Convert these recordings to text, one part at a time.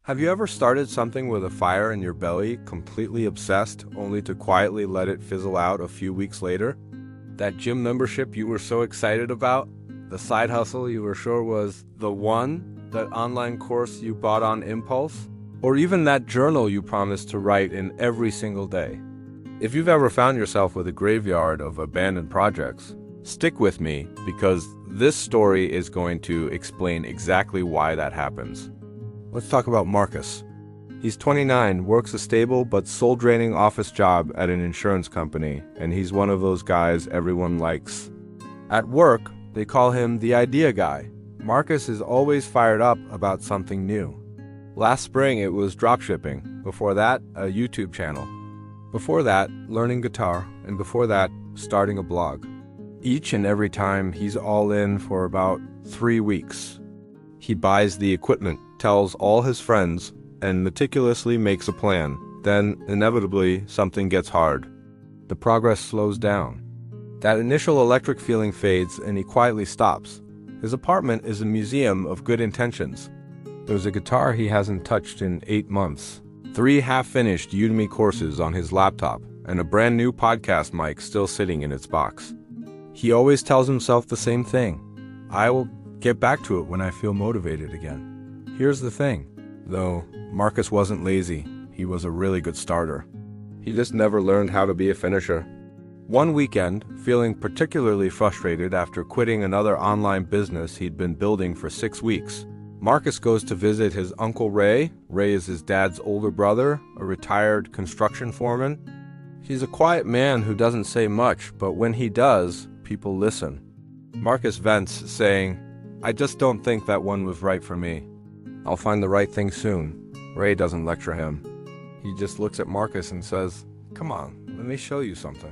Have you ever started something with a fire in your belly, completely obsessed, only to quietly let it fizzle out a few weeks later? That gym membership you were so excited about? The side hustle you were sure was the one? That online course you bought on impulse? Or even that journal you promised to write in every single day? If you've ever found yourself with a graveyard of abandoned projects, stick with me because this story is going to explain exactly why that happens. Let's talk about Marcus. He's 29, works a stable but soul-draining office job at an insurance company, and he's one of those guys everyone likes. At work, they call him the idea guy. Marcus is always fired up about something new. Last spring it was dropshipping, before that, a YouTube channel. Before that, learning guitar, and before that, starting a blog. Each and every time, he's all in for about 3 weeks. He buys the equipment, tells all his friends, and meticulously makes a plan. Then, inevitably, something gets hard. The progress slows down. That initial electric feeling fades, and he quietly stops. His apartment is a museum of good intentions. There's a guitar he hasn't touched in 8 months, 3 half-finished Udemy courses on his laptop, and a brand new podcast mic still sitting in its box. He always tells himself the same thing. I will get back to it when I feel motivated again. Here's the thing, though, Marcus wasn't lazy. He was a really good starter. He just never learned how to be a finisher. One weekend, feeling particularly frustrated after quitting another online business he'd been building for 6 weeks, Marcus goes to visit his Uncle Ray. Ray is his dad's older brother, a retired construction foreman. He's a quiet man who doesn't say much, but when he does, people listen. Marcus vents, saying, "I just don't think that one was right for me. I'll find the right thing soon." Ray doesn't lecture him. He just looks at Marcus and says, "Come on, let me show you something."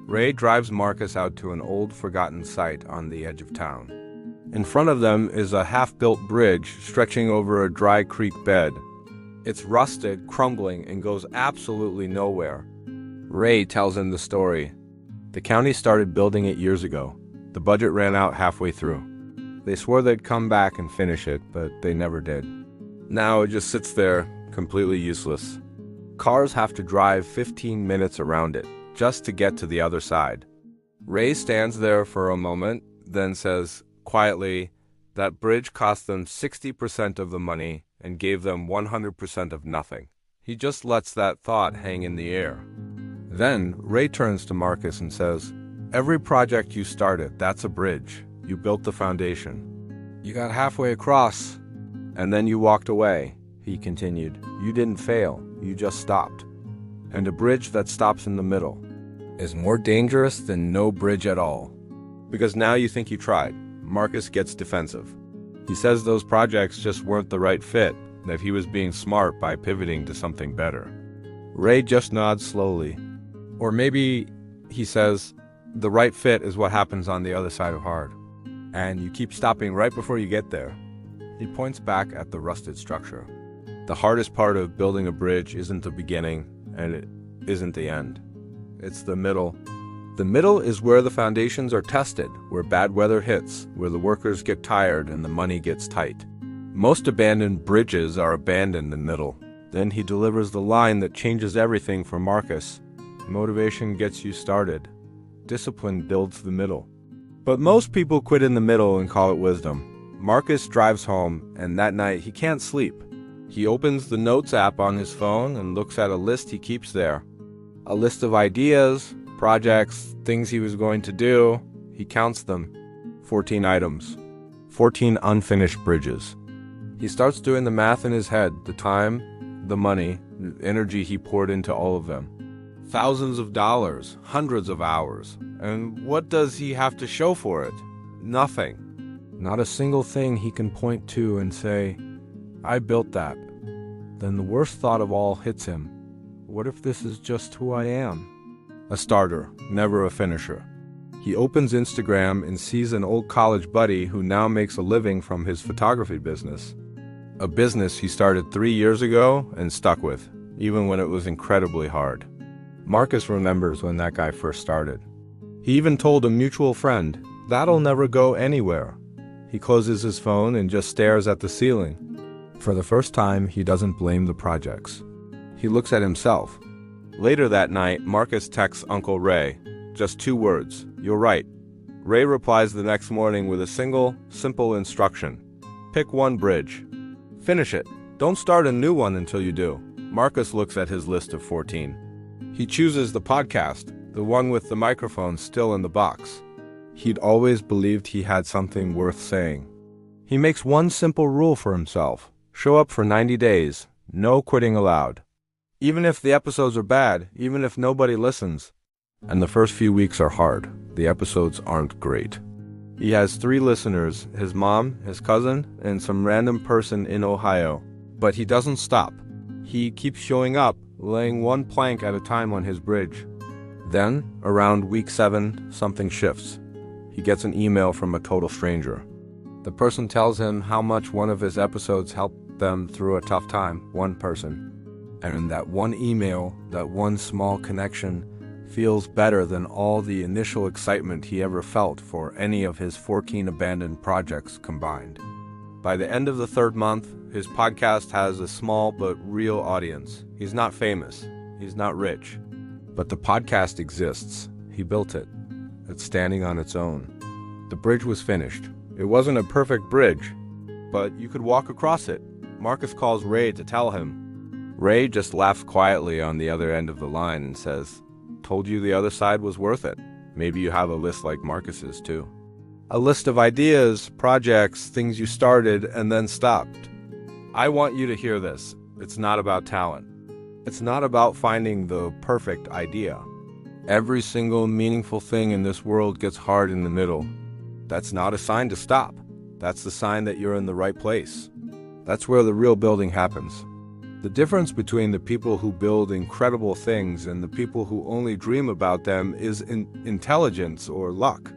Ray drives Marcus out to an old forgotten site on the edge of town. In front of them is a half-built bridge stretching over a dry creek bed. It's rusted, crumbling, and goes absolutely nowhere. Ray tells him the story. The county started building it years ago. The budget ran out halfway through. They swore they'd come back and finish it, but they never did. Now it just sits there, completely useless. Cars have to drive 15 minutes around it, just to get to the other side. Ray stands there for a moment, then says, quietly, that bridge cost them 60% of the money and gave them 100% of nothing. He just lets that thought hang in the air. Then Ray turns to Marcus and says, "Every project you started, that's a bridge. You built the foundation. You got halfway across, and then you walked away," he continued. "You didn't fail, you just stopped. And a bridge that stops in the middle is more dangerous than no bridge at all. Because now you think you tried." Marcus gets defensive. He says those projects just weren't the right fit, that he was being smart by pivoting to something better. Ray just nods slowly. Or maybe he says, the right fit is what happens on the other side of hard. And you keep stopping right before you get there. He points back at the rusted structure. The hardest part of building a bridge isn't the beginning, and it isn't the end. It's the middle. The middle is where the foundations are tested, where bad weather hits, where the workers get tired and the money gets tight. Most abandoned bridges are abandoned in the middle. Then he delivers the line that changes everything for Marcus. Motivation gets you started. Discipline builds the middle. But most people quit in the middle and call it wisdom. Marcus drives home, and that night he can't sleep. He opens the Notes app on his phone and looks at a list he keeps there. A list of ideas, projects, things he was going to do. He counts them. 14 items. 14 unfinished bridges. He starts doing the math in his head, the time, the money, the energy he poured into all of them. Thousands of dollars, hundreds of hours. And what does he have to show for it? Nothing. Not a single thing he can point to and say, "I built that." Then the worst thought of all hits him. What if this is just who I am? A starter, never a finisher. He opens Instagram and sees an old college buddy who now makes a living from his photography business. A business he started 3 years ago and stuck with, even when it was incredibly hard. Marcus remembers when that guy first started. He even told a mutual friend, "That'll never go anywhere." He closes his phone and just stares at the ceiling. For the first time, he doesn't blame the projects. He looks at himself. Later that night, Marcus texts Uncle Ray. Just 2 words, "You're right." Ray replies the next morning with a single, simple instruction. Pick one bridge. Finish it. Don't start a new one until you do. Marcus looks at his list of 14. He chooses the podcast, the one with the microphone still in the box. He'd always believed he had something worth saying. He makes one simple rule for himself. Show up for 90 days. No quitting allowed. Even if the episodes are bad, even if nobody listens. And the first few weeks are hard. The episodes aren't great. He has 3 listeners, his mom, his cousin, and some random person in Ohio. But he doesn't stop. He keeps showing up, laying one plank at a time on his bridge. Then, around week 7, something shifts. He gets an email from a total stranger. The person tells him how much one of his episodes helped them through a tough time, one person. And in that one email, that one small connection, feels better than all the initial excitement he ever felt for any of his 14 abandoned projects combined. By the end of the 3rd month, his podcast has a small but real audience. He's not famous. He's not rich. But the podcast exists. He built it. It's standing on its own. The bridge was finished. It wasn't a perfect bridge, but you could walk across it. Marcus calls Ray to tell him. Ray just laughs quietly on the other end of the line and says, "Told you the other side was worth it." Maybe you have a list like Marcus's too. A list of ideas, projects, things you started and then stopped. I want you to hear this. It's not about talent. It's not about finding the perfect idea. Every single meaningful thing in this world gets hard in the middle. That's not a sign to stop. That's the sign that you're in the right place. That's where the real building happens. The difference between the people who build incredible things and the people who only dream about them is intelligence or luck.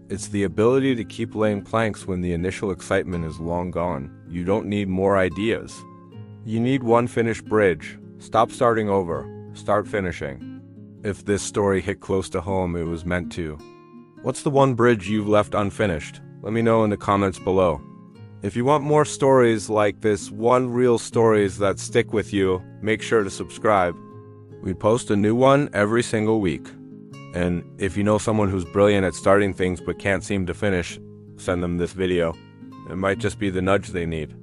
It's the ability to keep laying planks when the initial excitement is long gone. You don't need more ideas. You need one finished bridge. Stop starting over. Start finishing. If this story hit close to home, it was meant to. What's the one bridge you've left unfinished? Let me know in the comments below. If you want more stories like this, one real stories that stick with you, make sure to subscribe. We post a new one every single week. And if you know someone who's brilliant at starting things but can't seem to finish, send them this video. It might just be the nudge they need.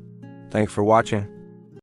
Thanks for watching.